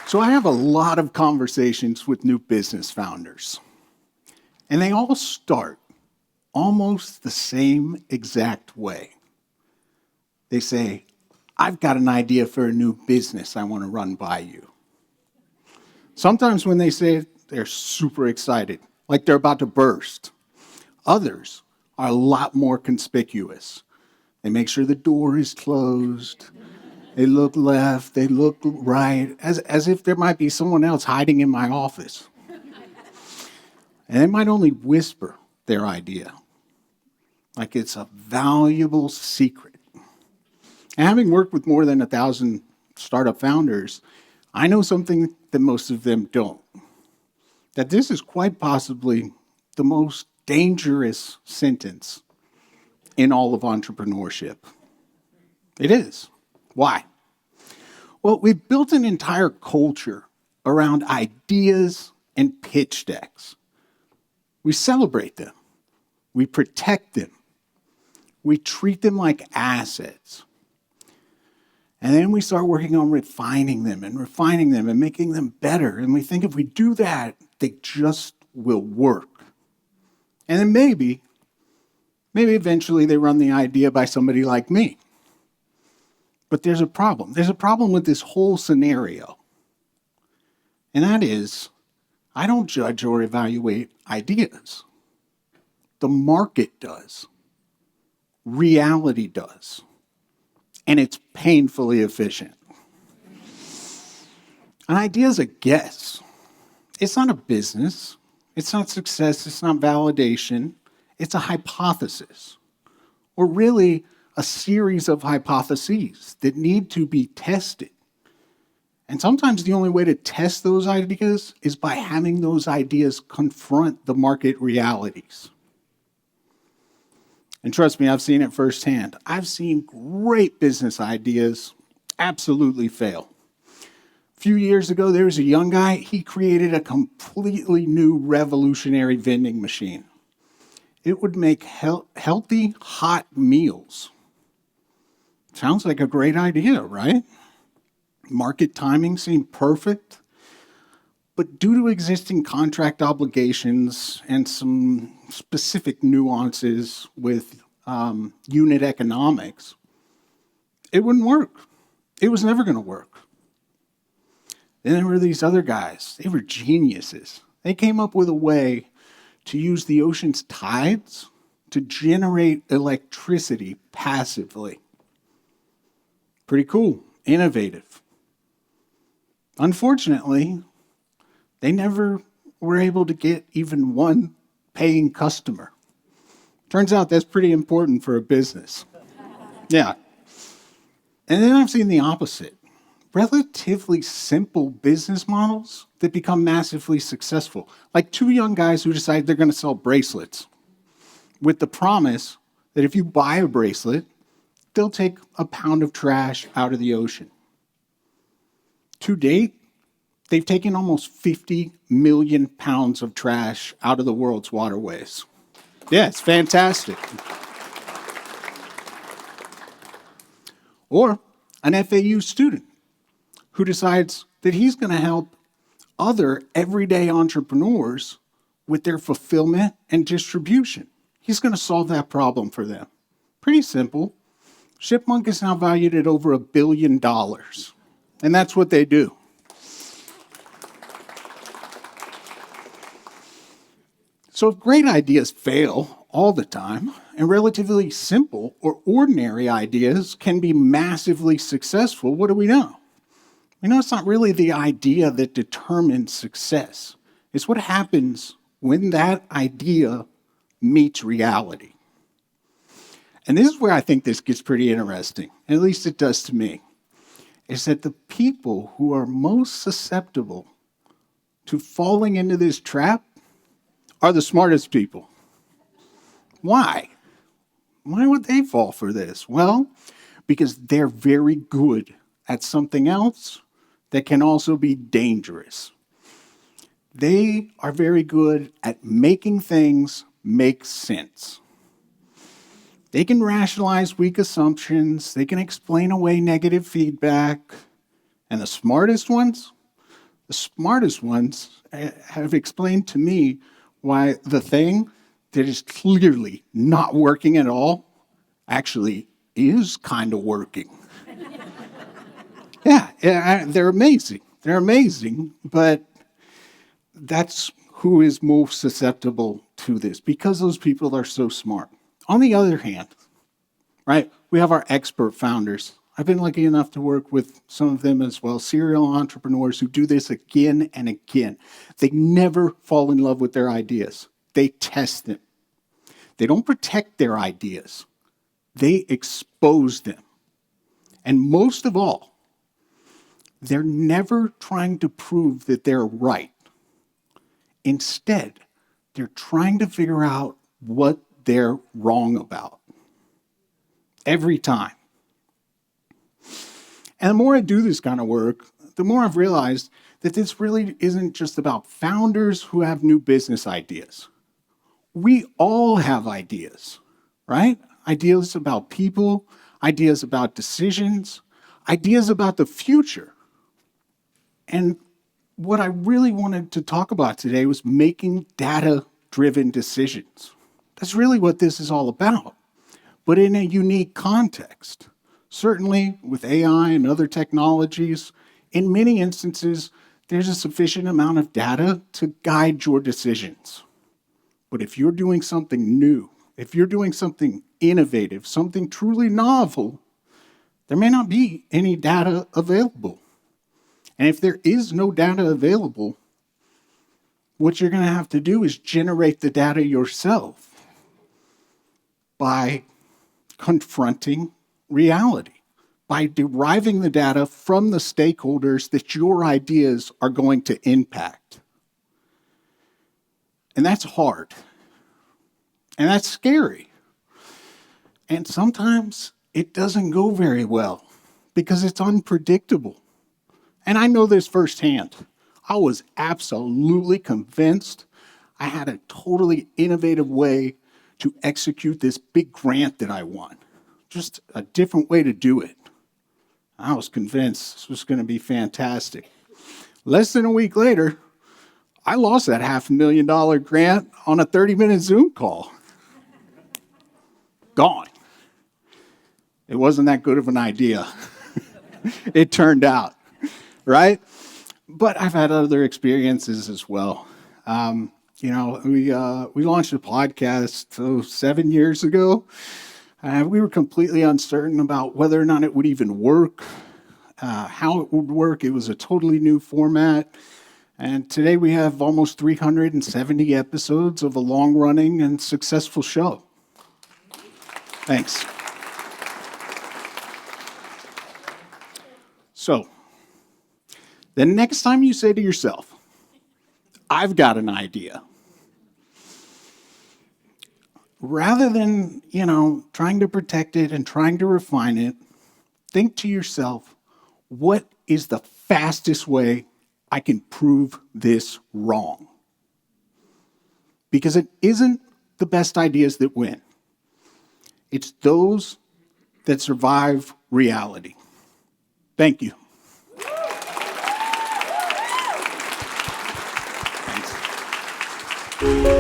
So I have a lot of conversations with new business founders, and they all start almost the same exact way. They say, I've got an idea for a new business I want to run by you. Sometimes when they say it, they're super excited, like they're about to burst. Others are a lot more conspicuous. They make sure the door is closed. They look left, they look right, as if there might be someone else hiding in my office. And they might only whisper their idea, like it's a valuable secret. And having worked with more than 1,000 startup founders, I know something that most of them don't. That this is quite possibly the most dangerous sentence in all of entrepreneurship. It is. Why? Well, we've built an entire culture around ideas and pitch decks. We celebrate them. We protect them. We treat them like assets. And then we start working on refining them and making them better. And we think if we do that, they just will work. And then maybe eventually they run the idea by somebody like me. But there's a problem. There's a problem with this whole scenario. And that is, I don't judge or evaluate ideas. The market does. Reality does. And it's painfully efficient. An idea is a guess. It's not a business. It's not success. It's not validation. It's a hypothesis. Or really, a series of hypotheses that need to be tested. And sometimes the only way to test those ideas is by having those ideas confront the market realities. And trust me, I've seen it firsthand. I've seen great business ideas absolutely fail. A few years ago, there was a young guy. He created a completely new revolutionary vending machine. It would make healthy, hot meals. Sounds like a great idea, right? Market timing seemed perfect. But due to existing contract obligations and some specific nuances with unit economics, it wouldn't work. It was never going to work. Then there were these other guys. They were geniuses. They came up with a way to use the ocean's tides to generate electricity passively. Pretty cool, innovative. Unfortunately, they never were able to get even one paying customer. Turns out that's pretty important for a business. Yeah. And then I've seen the opposite. Relatively simple business models that become massively successful. Like two young guys who decide they're going to sell bracelets with the promise that if you buy a bracelet, they'll take a pound of trash out of the ocean. To date, they've taken almost 50 million pounds of trash out of the world's waterways. Yeah, it's fantastic. Or an FAU student who decides that he's going to help other everyday entrepreneurs with their fulfillment and distribution. He's going to solve that problem for them. Pretty simple. Shipmonk is now valued at over $1 billion. And that's what they do. So if great ideas fail all the time, and relatively simple or ordinary ideas can be massively successful, what do we know? We know it's not really the idea that determines success. It's what happens when that idea meets reality. And this is where I think this gets pretty interesting, at least it does to me, is that the people who are most susceptible to falling into this trap are the smartest people. Why? Why would they fall for this? Well, because they're very good at something else that can also be dangerous. They are very good at making things make sense. They can rationalize weak assumptions. They can explain away negative feedback. And the smartest ones have explained to me why the thing that is clearly not working at all actually is kind of working. Yeah, they're amazing. They're amazing, but that's who is most susceptible to this because those people are so smart. On the other hand, right, we have our expert founders. I've been lucky enough to work with some of them as well, serial entrepreneurs who do this again and again. They never fall in love with their ideas. They test them. They don't protect their ideas. They expose them. And most of all, they're never trying to prove that they're right. Instead, they're trying to figure out what they're wrong about. Every time. And the more I do this kind of work, the more I've realized that this really isn't just about founders who have new business ideas. We all have ideas, right? Ideas about people, ideas about decisions, ideas about the future. And what I really wanted to talk about today was making data-driven decisions. That's really what this is all about, but in a unique context. Certainly with AI and other technologies, in many instances, there's a sufficient amount of data to guide your decisions. But if you're doing something new, if you're doing something innovative, something truly novel, there may not be any data available. And if there is no data available, what you're going to have to do is generate the data yourself by confronting reality, by deriving the data from the stakeholders that your ideas are going to impact. And that's hard. And that's scary. And sometimes it doesn't go very well because it's unpredictable. And I know this firsthand. I was absolutely convinced I had a totally innovative way to execute this big grant that I won. Just a different way to do it. I was convinced this was going to be fantastic. Less than a week later, I lost that $500,000 grant on a 30-minute Zoom call. Gone. It wasn't that good of an idea. It turned out. Right? But I've had other experiences as well. We launched a podcast 7 years ago. We were completely uncertain about whether or not it would even work, how it would work. It was a totally new format. And today we have almost 370 episodes of a long-running and successful show. Thanks. So, the next time you say to yourself, I've got an idea, rather than, trying to protect it and trying to refine it, think to yourself, what is the fastest way I can prove this wrong? Because it isn't the best ideas that win. It's those that survive reality. Thank you. Thanks.